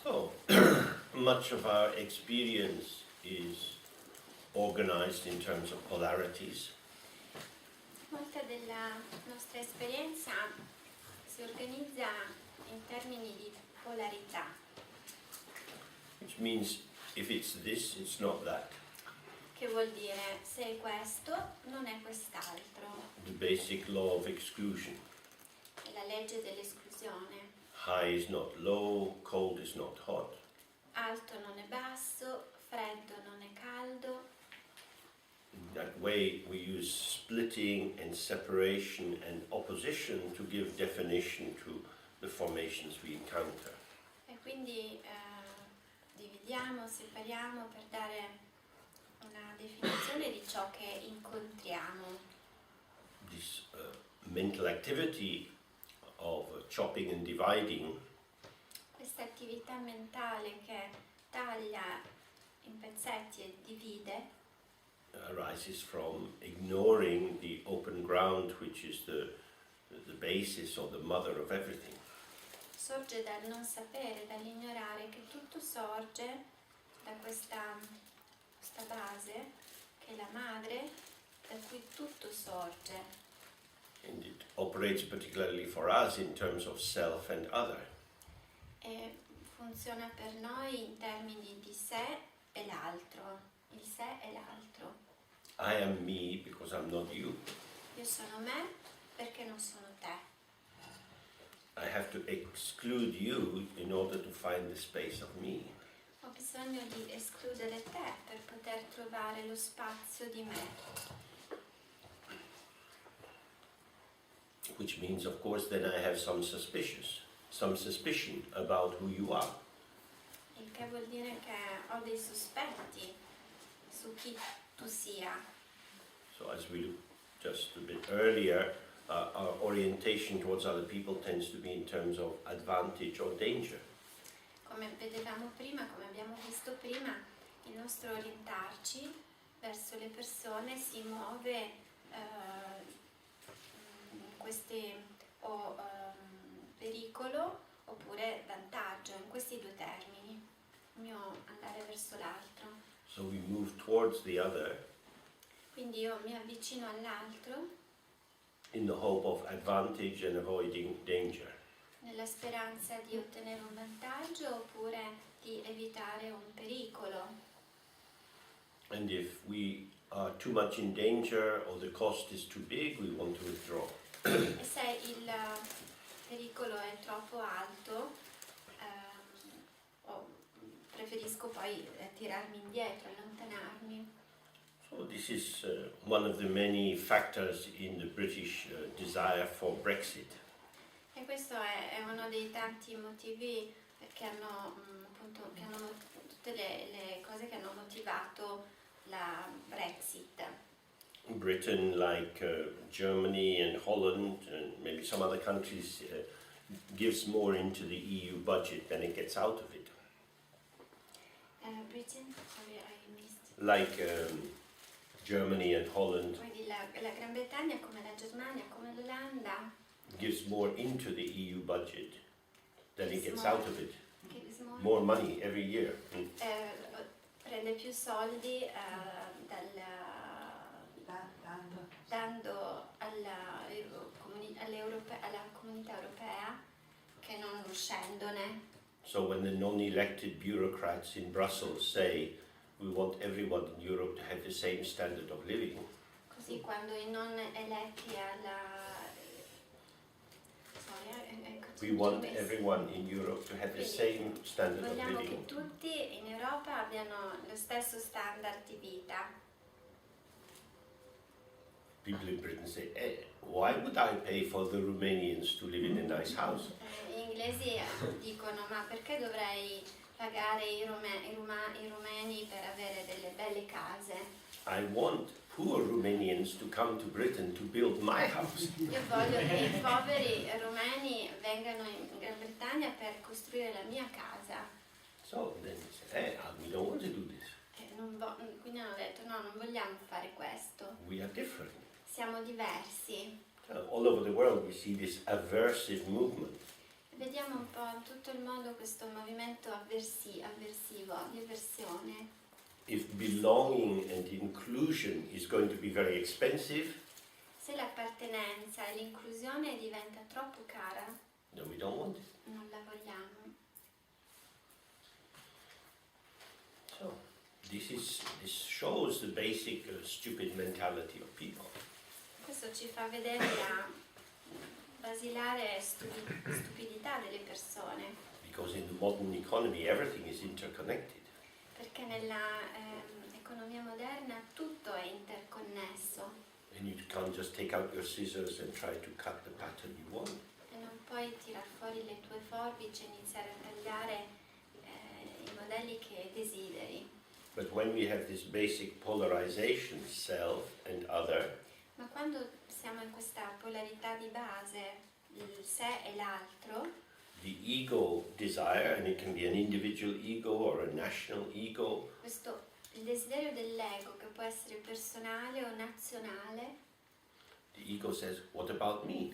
So, much of our experience is organized in terms of polarities. Molta della nostra esperienza si organizza in termini di polarità, Which means if it's this, it's not that. che vuol dire se è questo non è quest'altro. The basic law of exclusion. È la legge dell'esclusione. High is not low, cold is not hot. Alto non è basso, freddo non è caldo. In that way we use splitting and separation and opposition to give definition to the formations we encounter. E quindi dividiamo, separiamo per dare una definizione di ciò che incontriamo. This mental activity of chopping and dividing Questa attività mentale che taglia in pezzetti e divide arises from ignoring the open ground, which is the basis or the mother of everything. sorge dal non sapere, dall'ignorare che tutto sorge da questa base che è la madre da cui tutto sorge. And it operates particularly for us in terms of self and other. E funziona per noi in termini di sé e l'altro, il sé e l'altro. I am me because I'm not you. Io sono me perché non sono te. I have to exclude you in order to find the space of me. Ho bisogno di escludere te per poter trovare lo spazio di me. Which means, of course, then I have some suspicion about who you are. Il che vuol dire che ho dei sospetti su chi tu sia. So as we looked just a bit earlier, our orientation towards other people tends to be in terms of advantage or danger. Come vedevamo prima, come abbiamo visto prima, il nostro orientarci verso le persone si muove in questi pericolo oppure vantaggio, in questi due termini, il mio andare verso l'altro. So we move towards the other Quindi io mi avvicino all'altro in the hope of advantage and avoiding danger. nella speranza di ottenere un vantaggio oppure di evitare un pericolo. And if we are too much in danger or the cost is too big, we want to withdraw. E se il pericolo è troppo alto, preferisco poi tirarmi indietro, allontanarmi. So this is one of the many factors in the British desire for Brexit. E questo è uno dei tanti motivi che hanno, appunto, che hanno tutte le cose che hanno motivato la Brexit. Britain, like Germany and Holland and maybe some other countries, gives more into the EU budget than it gets out of it. Britain? Sorry, I missed. Like Germany and Holland Quindi la Gran Bretagna, come la Germania, come l'Olanda, gives more into the EU budget than it gets out of it. gives More money every year. prende più soldi dando alla comunità europea che non uscendone. So when the non-elected bureaucrats in Brussels say we want everyone in Europe to have the same standard of living, Così quando i non eletti we want everyone in Europe to have the same standard of vogliamo che living. tutti in Europa abbiano lo stesso standard di vita. People in Britain say, why would I pay for the Romanians to live in a nice house? Gli inglesi dicono ma perché dovrei pagare i rumeni per avere delle belle case? I want poor Romanians to come to Britain to build my house. Io voglio che i poveri rumeni vengano in Gran Bretagna per costruire la mia casa. So then they say, we don't want to do this. Quindi hanno detto no, non vogliamo fare questo. We are different. Siamo diversi. All over the world we see this aversive movement. vediamo un po' in tutto il mondo questo movimento avversivo, di avversione. If belonging and inclusion is going to be very expensive, Se l'appartenenza e l'inclusione diventa troppo cara, then we don't want it. non la vogliamo. So this shows the basic stupid mentality of people. Questo ci fa vedere la basilare stupidità delle persone, Because in the modern economy everything is interconnected. perché nella economia moderna tutto è interconnesso And you can't just take out your scissors and try to cut the pattern you want. e non puoi tirar fuori le tue forbici e iniziare a tagliare i modelli che desideri. But when we have this basic polarization, self and other, Ma quando siamo in questa polarità di base, il sé e l'altro, the ego desire, and it can be an individual ego or a national ego, il desiderio dell'ego che può essere personale o nazionale, the ego says, what about me?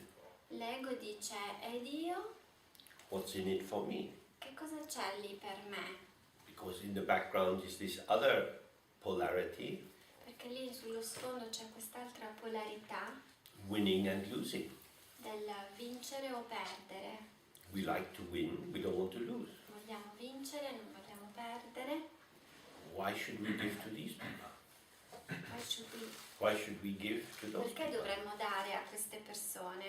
l'ego dice ed io? What's in it for me? Che cosa c'è lì per me? Because in the background is this other polarity, Perché lì sullo sfondo c'è quest'altra polarità winning and losing. del vincere o perdere. We like to win, we don't want to lose. Vogliamo vincere, non vogliamo perdere. Why should we give to these people? Why should we give to those Perché people? dovremmo dare a queste persone?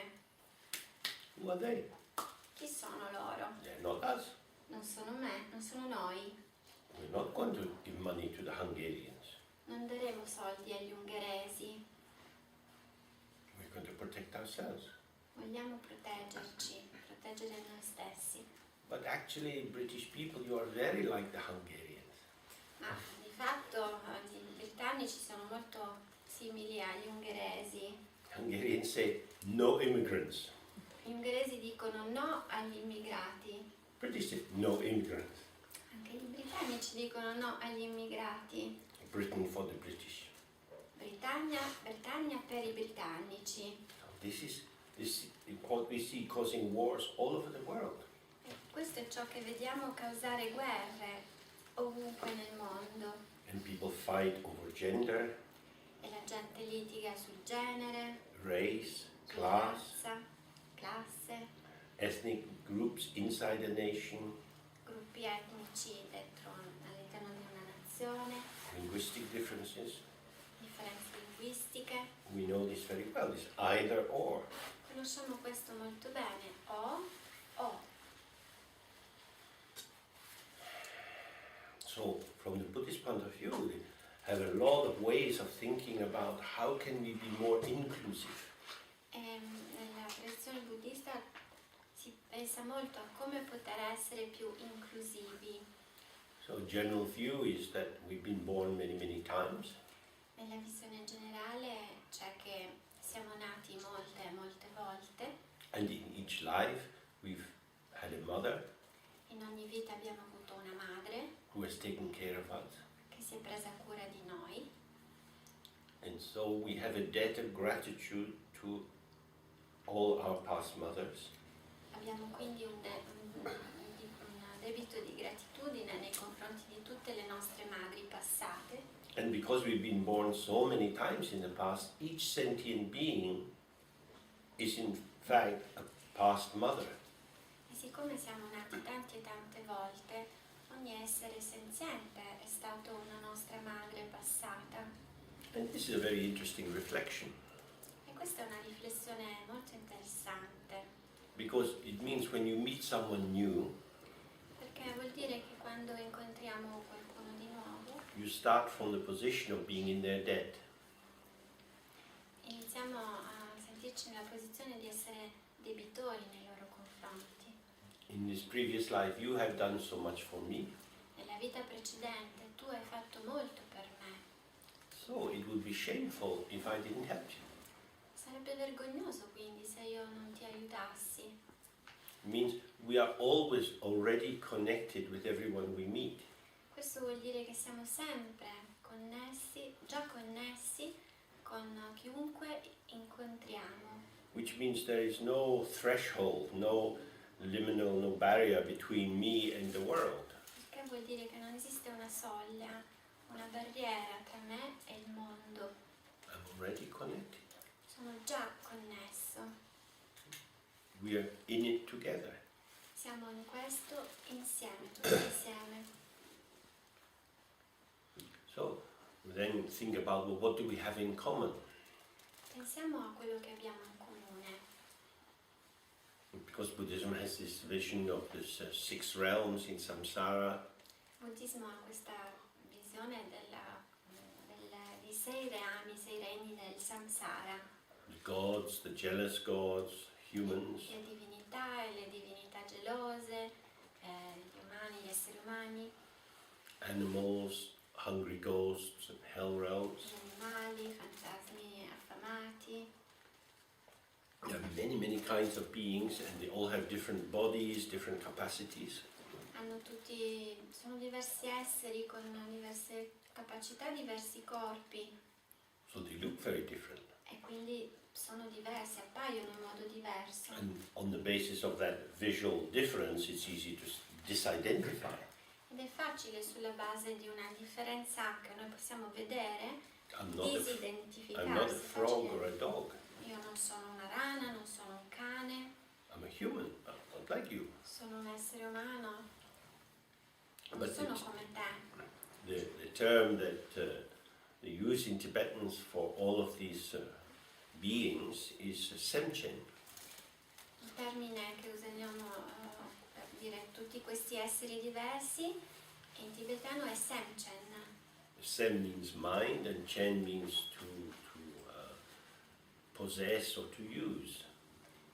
Who are they? Chi sono loro? They're not us. Non sono me, non sono noi. We're not going to give money to the Hungarians. Non daremo soldi agli ungheresi. We're going to protect ourselves. Vogliamo proteggerci, proteggere noi stessi. But actually, British people, you are very like the Hungarians. Ma di fatto i britannici sono molto simili agli ungheresi. Hungarians say no immigrants. Gli ungheresi dicono no agli immigrati. British say no immigrants. Anche i britannici dicono no agli immigrati. Britain for the British. Britannia per i britannici. This is what we see causing wars all over the world. E questo è ciò che vediamo causare guerre ovunque nel mondo. And people fight over gender, E la gente litiga sul genere, race, sulla class, razza, classe, ethnic groups inside a nation, gruppi etnici all'interno di una nazione, linguistic differences. differenze linguistiche. We know this very well. It's either or. Conosciamo questo molto bene, o. So, from the Buddhist point of view, we have a lot of ways of thinking about how can we be more inclusive. Nella tradizione buddista si pensa molto a come poter essere più inclusivi. So, general view is that we've been born many, many times. Nella visione generale c'è che siamo nati molte volte, And in each life, we've had a mother in ogni vita abbiamo avuto una madre who has taken care of us. che si è presa cura di noi And so we have a debt of gratitude to all our past mothers. abbiamo quindi un debito di gratitudine nei confronti di tutte le nostre madri passate. And because we've been born so many times in the past, each sentient being is in fact a past mother. E siccome siamo nati tante e tante volte, ogni essere senziente è stato una nostra madre passata. And this is a very interesting reflection, E questa è una riflessione molto interessante, because it means when you meet someone new, perché vuol dire che quando incontriamo qualcuno di nuovo, you start from the position of being in their debt. iniziamo a sentirci nella posizione di essere debitori nei loro confronti. In this previous life, you have done so much for me, Nella vita precedente tu hai fatto molto per me. so it would be shameful if I didn't help you. Sarebbe vergognoso quindi se io non ti aiutassi. It means we are always already connected with everyone we meet. Questo vuol dire che siamo sempre già connessi con chiunque incontriamo. Which means there is no threshold, no liminal, no barrier between me and the world. Il che vuol dire che non esiste una soglia, una barriera tra me e il mondo. I'm already connected. Sono già connesso. We are in it together. Siamo in questo insieme, tutti insieme. So then think about, well, what do we have in common? Pensiamo a quello che abbiamo in comune. Because Buddhism has this vision of these 6 realms in samsara. Il buddismo ha questa visione di 6 reami, 6 regni del samsara. The gods, the jealous gods, humans, Le divinità e le divinità gelose, gli umani, gli esseri umani, animals, hungry ghosts, and hell realms. gli animali, fantasmi affamati. There are many, many kinds of beings, and they all have different bodies, different capacities. Sono diversi esseri con diverse capacità, diversi corpi So they look very different. e quindi sono diversi, appaiono in modo diverso. And on the basis of that visual difference, it's easy to disidentify. Ed è facile sulla base di una differenza che noi possiamo vedere, I'm not a disidentificarsi. frog or a dog. Io non sono una rana, non sono un cane, I'm a human, I'm not like you. sono un essere umano, non But sono it's- come te. the term that they use in Tibetans for all of these beings is semchen. Il termine che usiamo per dire tutti questi esseri diversi in tibetano è semchen. Sem means mind and chen means to possess or to use.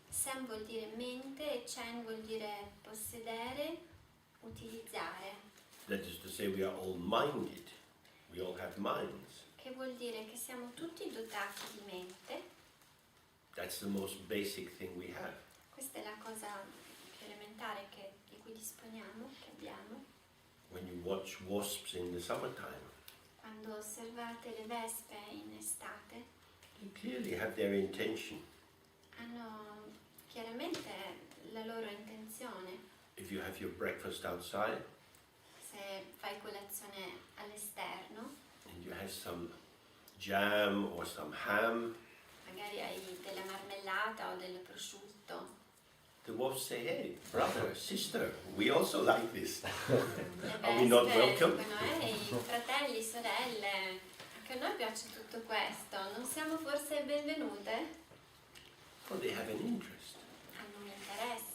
Sem vuol dire mente e chen vuol dire possedere, utilizzare, That is to say, we are all minded. We all have minds. che vuol dire che siamo tutti dotati di mente. That's the most basic thing we have. Questa è la cosa più elementare di cui disponiamo, che abbiamo. When you watch wasps in the summertime, Quando osservate le vespe in estate, they clearly have their intention. hanno chiaramente la loro intenzione. If you have your breakfast outside Se fai colazione all'esterno, and you have some jam or some ham, magari hai della marmellata o del prosciutto, the wasps say, hey, brother, sister, we also like this. le Are we not vespe welcome? dicono, ehi, fratelli, sorelle, anche a noi piace tutto questo, non siamo forse benvenute? Well, they have an interest. Hanno un interesse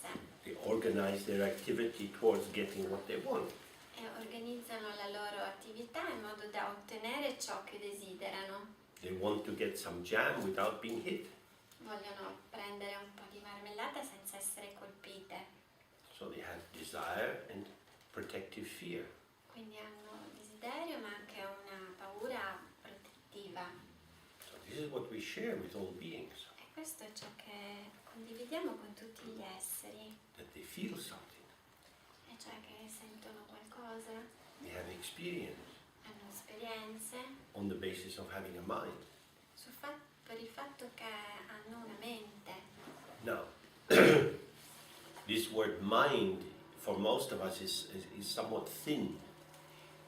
They organize their activity towards getting what they want. e organizzano la loro attività in modo da ottenere ciò che desiderano. They want to get some jam without being hit. Vogliono prendere un po' di marmellata senza essere colpite, So they have desire and protective fear. quindi hanno desiderio ma anche una paura protettiva. So this is what we share with all beings, E questo è ciò che condividiamo con tutti gli esseri, that they feel something, e cioè che sentono qualcosa, they have experience hanno esperienze on the basis of having a mind. per il fatto che hanno una mente. Now, this word mind for most of us is somewhat thin.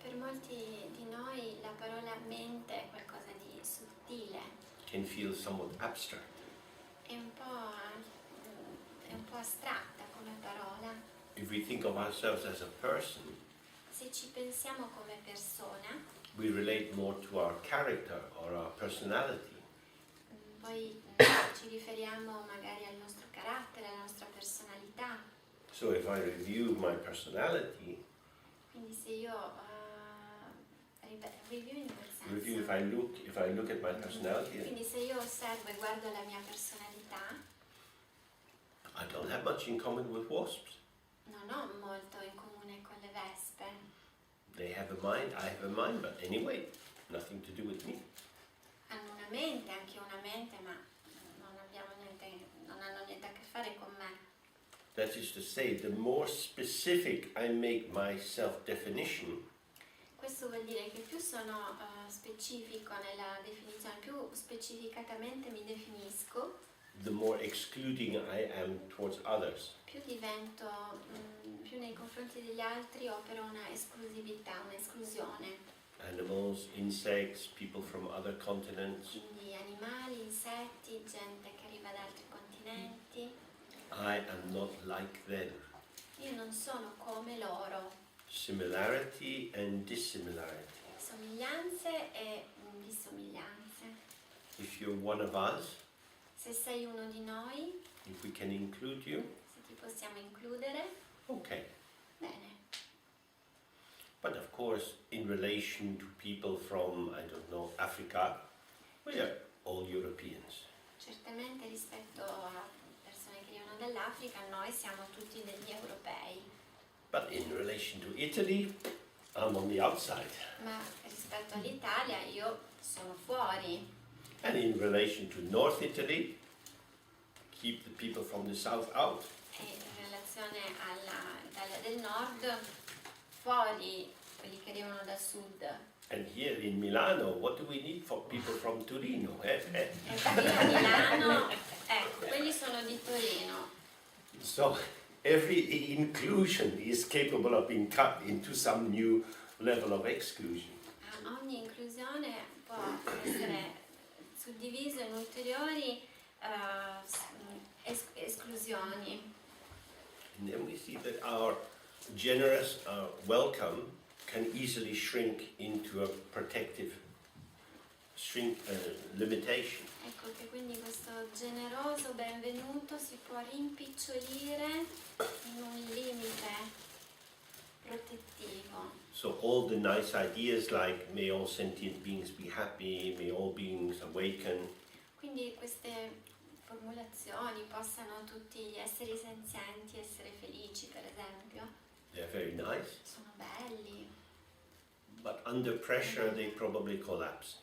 Per molti di noi la parola mente è qualcosa di sottile, Can feel somewhat abstract. è un po' astratta come parola. If we think of ourselves as a person, Se ci pensiamo come persona, we relate more to our character or our personality. poi ci riferiamo magari al nostro carattere, alla nostra personalità. So if I review my personality, Quindi se io review in quel senso. review if I look at my personality, Quindi se io osservo e guardo la mia personalità, I don't have much in common with wasps. non ho molto in comune con le vespe. They have a mind, I have a mind, but anyway, nothing to do with me. Hanno una mente, anche io una mente, ma non hanno niente a che fare con me. That is to say, the more specific I make my self-definition, Questo vuol dire che più sono specifico nella definizione, più specificatamente mi definisco, the more excluding I am towards others. Più divento, più nei confronti degli altri opero una esclusività, un'esclusione. Animals, insects, people from other continents. Quindi animali, insetti, gente che arriva da altri continenti. I am not like them. Io non sono come loro. Similarity and dissimilarity. Somiglianze e dissomiglianze. If you're one of us, Se sei uno di noi, if we can include you, se ti possiamo includere, okay. bene. But of course, in relation to people from, I don't know, Africa, we are all Europeans. Certamente rispetto a persone che arrivano dall'Africa, noi siamo tutti degli europei. But in relation to Italy, I'm on the outside. Ma rispetto all'Italia io sono fuori. And in relation to North Italy, keep the people from the south out. E in relazione all'Italia del Nord, fuori quelli che arrivano dal sud. And here in Milano, what do we need for people from Torino? E qui a Milano, ecco, quelli sono di Torino. So every inclusion is capable of being cut into some new level of exclusion. Ogni inclusione può essere suddiviso in ulteriori esclusioni. And then we see that our generous welcome can easily shrink into a protective limitation. Ecco che quindi questo generoso benvenuto si può rimpicciolire in un limite protettivo. So all the nice ideas like may all sentient beings be happy, may all beings awaken, Quindi queste formulazioni possano tutti gli esseri senzienti essere felici, per esempio, they're very nice, sono belli, but under pressure they probably collapse.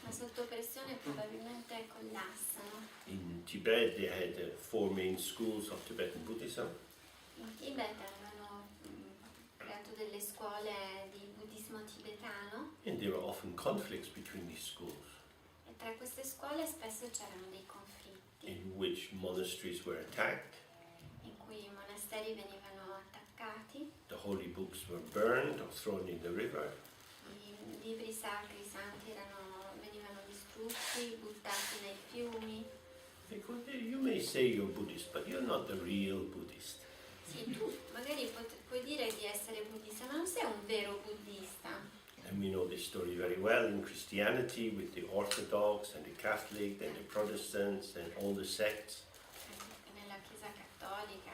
ma sotto pressione probabilmente collassano. In Tibet they had 4 main schools of Tibetan Buddhism. In Tibet avevano creato delle scuole di buddismo tibetano And there were often conflicts between these schools, e tra queste scuole spesso c'erano dei conflitti in which monasteries were attacked, in cui i monasteri venivano attaccati, the holy books were burned or thrown in the river, i libri sacri santi venivano distrutti, buttati nei fiumi. because you may say you're Buddhist, but you're not the real Buddhist. Sì, tu magari puoi dire di essere buddista, ma non sei un vero buddista. And we know this story very well in Christianity with the Orthodox and the Catholic and the Protestants and all the sects. Nella Chiesa cattolica,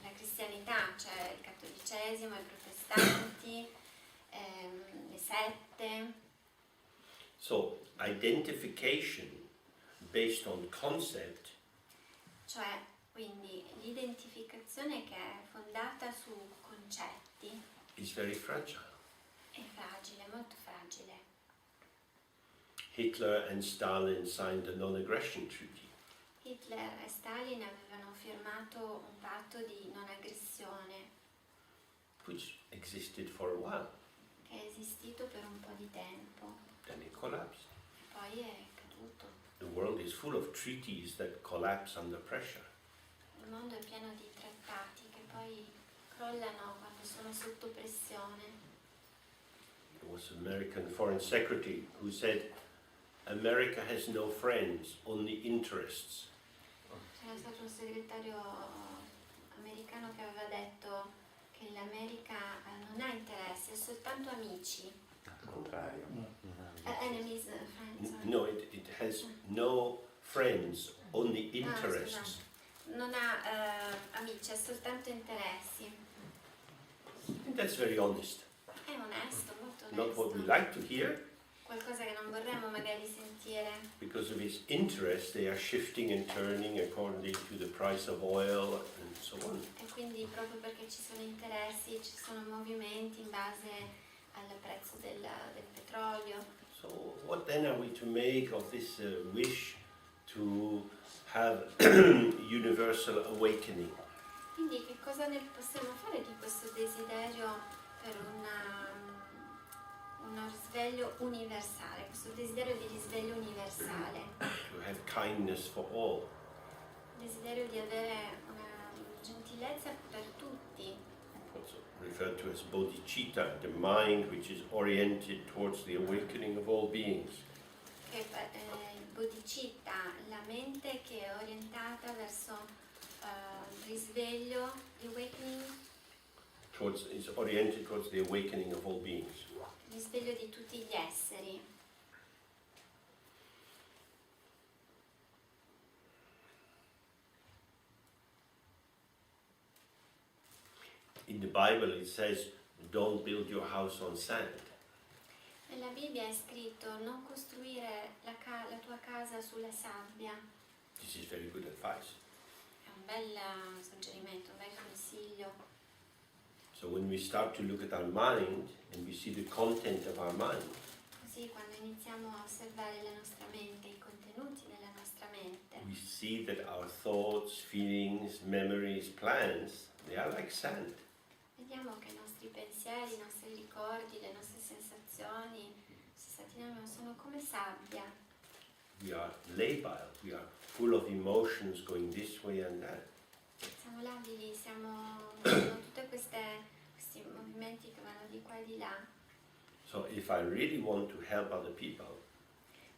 nella cristianità c'è il cattolicesimo, i protestanti, le sette. So identification based on concept Cioè, quindi l'identificazione che è fondata su concetti is very fragile. è fragile, molto fragile. Hitler and Stalin signed the non-aggression treaty. Hitler e Stalin avevano firmato un patto di non aggressione which existed for a while. che è esistito per un po' di tempo, Then it collapsed. poi è caduto. The world is full of treaties that collapse under pressure. Il mondo è pieno di trattati che poi crollano quando sono sotto pressione. There was an American foreign secretary who said, America has no friends, only interests. C'era stato un segretario americano che aveva detto che l'America non ha interessi, ha soltanto amici. Al contrario. Enemies, friends. No, it has no friends, only interests. Scusate. Non ha amici, ha soltanto interessi. And that's very honest. È onesto, molto Not what we onesto. like to hear. Qualcosa che non vorremmo magari sentire. Because of his interest, they are shifting and turning according to the price of oil and so on. E quindi proprio perché ci sono interessi, ci sono movimenti in base al prezzo del petrolio. So what then are we to make of this wish to have universal awakening? Quindi che cosa ne possiamo fare di questo desiderio per uno risveglio universale, questo desiderio di risveglio universale, To have kindness for all. desiderio di avere una gentilezza per tutti, also referred to as bodhicitta, the mind which is oriented towards the awakening of all beings. che il bodhicitta, la mente che è orientata verso il risveglio, the awakening, Is oriented towards the awakening of all beings. il risveglio di tutti gli esseri. In the Bible it says, don't build your house on sand. Nella Bibbia è scritto non costruire la tua casa sulla sabbia. This is very good advice. È un bel suggerimento, un bel consiglio. So when we start to look at our mind and we see the content of our mind, Così quando iniziamo a osservare la nostra mente, i contenuti della nostra mente, we see that our thoughts, feelings, memories, plans, they are like sand. vediamo che i nostri pensieri, i nostri ricordi, le nostre sensazioni, sono come sabbia. We are labile, we are full of emotions going this way and that. Siamo labili, siamo tutti questi movimenti che vanno di qua e di là. So if I really want to help other people,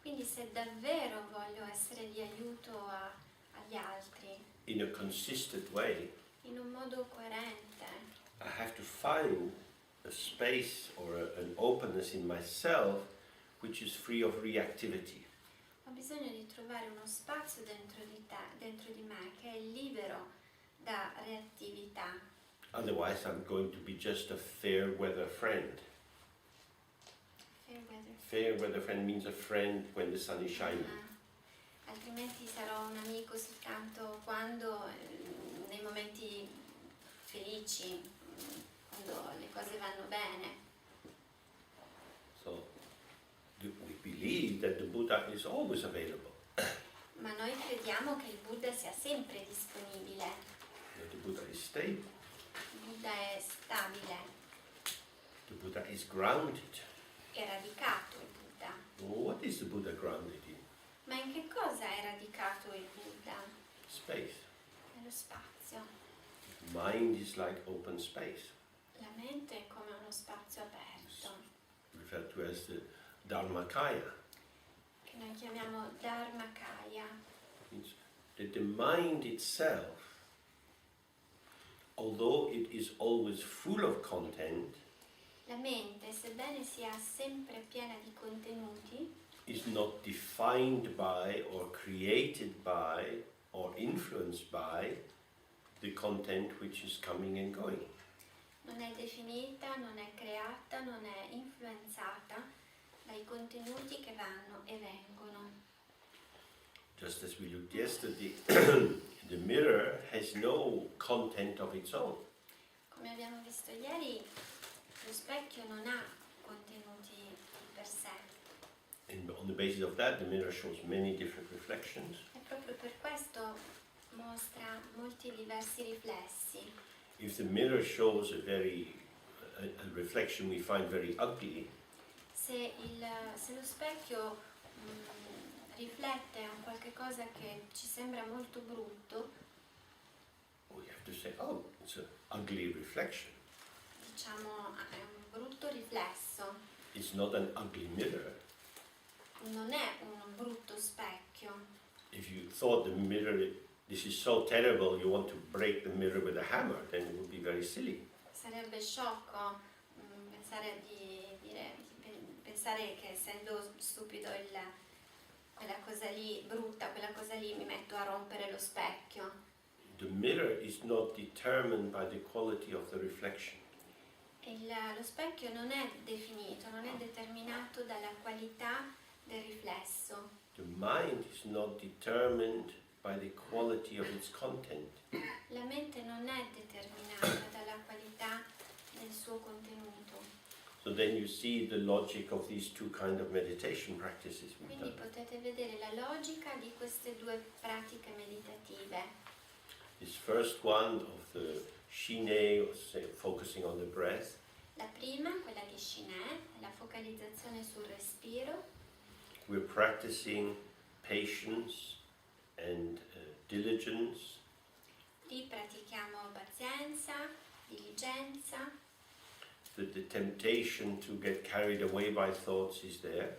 Quindi se davvero voglio essere di aiuto agli altri, in a consistent way, in un modo coerente, I have to find a space or an openness in myself which is free of reactivity. ho bisogno di trovare uno spazio dentro di me che è libero da reattività. Otherwise I'm going to be just a fair weather friend. Fair weather. Fair weather friend means a friend when the sun is shining. Altrimenti sarò un amico soltanto quando, nei momenti felici, quando le cose vanno bene. So we believe that the Buddha is always available. Ma noi crediamo che il Buddha sia sempre disponibile. That the Buddha is stable. Il Buddha è stabile, The Buddha is grounded. è radicato il Buddha. What is the Buddha grounded in? Ma in che cosa è radicato il Buddha? Space. Nello spazio. Mind is like open space, La mente è come uno spazio aperto, referred to as the Dharmakaya. che noi chiamiamo Dharmakaya. Means that the mind itself, although it is always full of content, La mente, sebbene sia sempre piena di contenuti, is not defined by or created by or influenced by the content which is coming and going. non è definita, non è creata, non è influenzata dai contenuti che vanno e vengono. Just as we looked yesterday, the mirror has no content of its own. Come abbiamo visto ieri, lo specchio non ha contenuti di per sé. And on the basis of that, the mirror shows many different reflections. E proprio per questo mostra molti diversi riflessi. If the mirror shows a reflection we find very ugly, Se lo specchio riflette un qualche cosa che ci sembra molto brutto, we have to say, oh, it's an ugly reflection. diciamo è un brutto riflesso, It's not an ugly mirror. non è un brutto specchio. If you thought the mirror, this is so terrible, you want to break the mirror with a hammer, then it would be very silly. Sarebbe sciocco pensare che essendo stupido quella cosa lì brutta, quella cosa lì mi metto a rompere lo specchio. The mirror is not determined by the quality of the reflection. Lo specchio non è definito, non è determinato dalla qualità del riflesso. The mind is not determined by the quality of its content. La mente non è determinata dalla qualità del suo contenuto. So then you see the logic of these two kind of meditation practices we've Quindi done. potete vedere la logica di queste due pratiche meditative. This first one of the Shine, focusing on the breath, La prima, quella di Shiné, è la focalizzazione sul respiro. we're practicing patience and diligence. Lì pratichiamo pazienza, diligenza, That the temptation to get carried away by thoughts is there.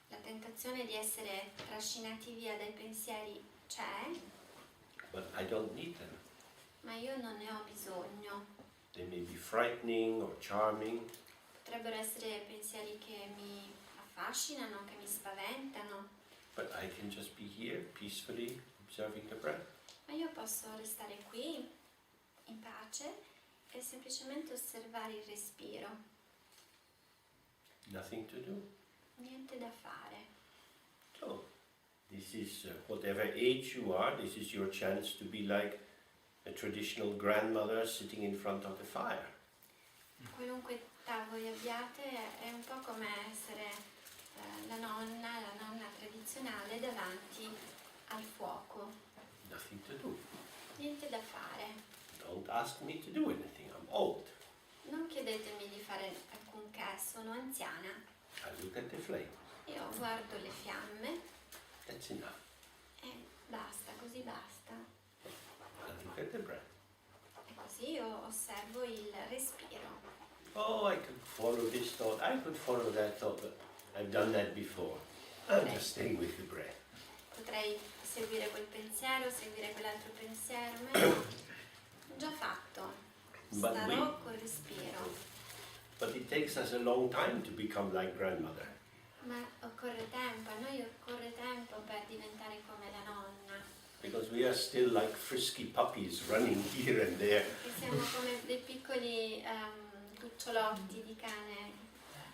la tentazione di essere trascinati via dai pensieri c'è, But I don't need them. ma io non ne ho bisogno. They may be frightening or charming, Potrebbero essere pensieri che mi affascinano, che mi spaventano, but I can just be here peacefully observing the breath. ma io posso restare qui in pace e semplicemente osservare il respiro. Nothing to do. Niente da fare. So, this is whatever age you are, this is your chance to be like a traditional grandmother sitting in front of the fire. Qualunque età voi abbiate è un po' come essere la nonna tradizionale davanti al fuoco. Nothing to do. Niente da fare. Don't ask me to do anything, I'm old. Non chiedetemi di fare alcunché, sono anziana. I look at the flame, Io guardo le fiamme that's enough. e basta, così basta. I look at the breath. E così io osservo il respiro. Oh, I could follow this thought, I could follow that thought, but I've done that before. I'm just staying with the breath. Potrei seguire quel pensiero, seguire quell'altro pensiero, ma io l'ho già fatto. But Starò col respiro. But it takes us a long time to become like grandmother. Ma occorre tempo, a noi occorre tempo per diventare come la nonna. Because we are still like frisky puppies running here and there. Perché siamo come dei piccoli cucciolotti di cane,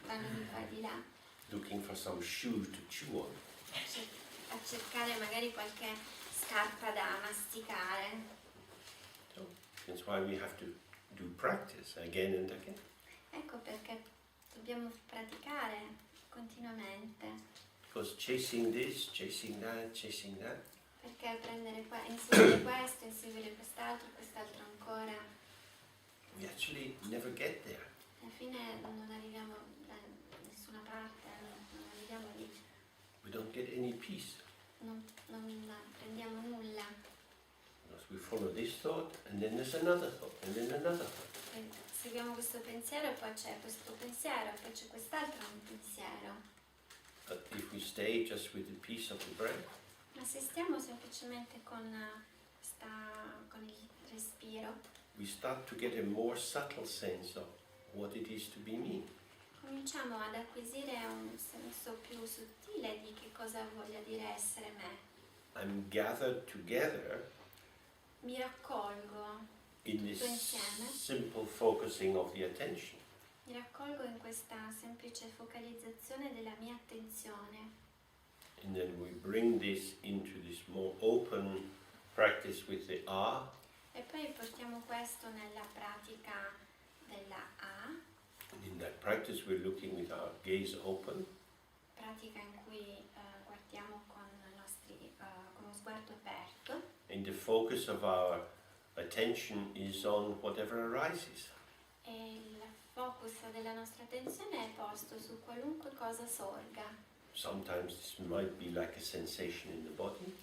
vanno di qua e di là, Looking for some shoe to chew on. a cercare magari qualche scarpa da masticare. So that's why we have to do practice again and again. Ecco perché dobbiamo praticare continuamente, Because chasing this, chasing that, perché inseguire questo, inseguire quest'altro ancora, we actually never get there. alla fine non arriviamo da nessuna parte, non arriviamo lì, We don't get any peace. non prendiamo nulla. Because we follow this thought, and then there's another thought, and then another thought. E seguiamo questo pensiero e poi c'è questo pensiero e poi c'è quest'altro pensiero. But if we stay just with the peace of the breath, Ma se stiamo semplicemente con il respiro, we start to get a more subtle sense of what it is to be me. cominciamo ad acquisire un senso più sottile di che cosa voglia dire essere me. I'm gathered together Mi raccolgo in this tutto insieme, simple focusing of the attention. mi raccolgo in questa semplice focalizzazione della mia attenzione And then we bring this into this more open practice with the ah, e poi portiamo questo nella pratica della A, and in that practice we're looking with our gaze open, pratica in cui guardiamo con lo sguardo aperto. and the focus of our attention is on whatever arises. E il focus della nostra attenzione è posto su qualunque cosa sorga. Sometimes this might be like a sensation in the body,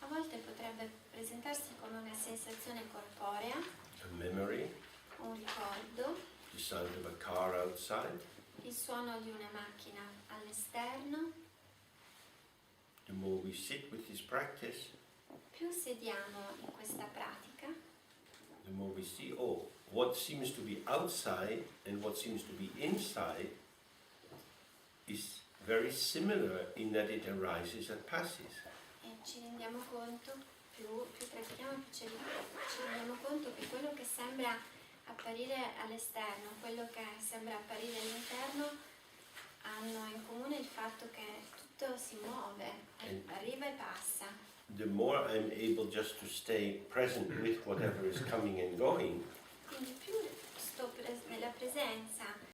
A volte potrebbe presentarsi come una sensazione corporea, a memory, un ricordo, the sound of a car outside. il suono di una macchina all'esterno. The more we sit with this practice, Più sediamo in questa pratica, the more we see, oh, what seems to be outside and what seems to be inside is very similar in that it arises and passes. e ci rendiamo conto, più pratichiamo, più ci rendiamo conto che quello che sembra apparire all'esterno, quello che sembra apparire all'interno, hanno in comune il fatto che tutto si muove, arriva e passa. The more I'm able just to stay present with whatever is coming and going, Quindi più sto nella presenza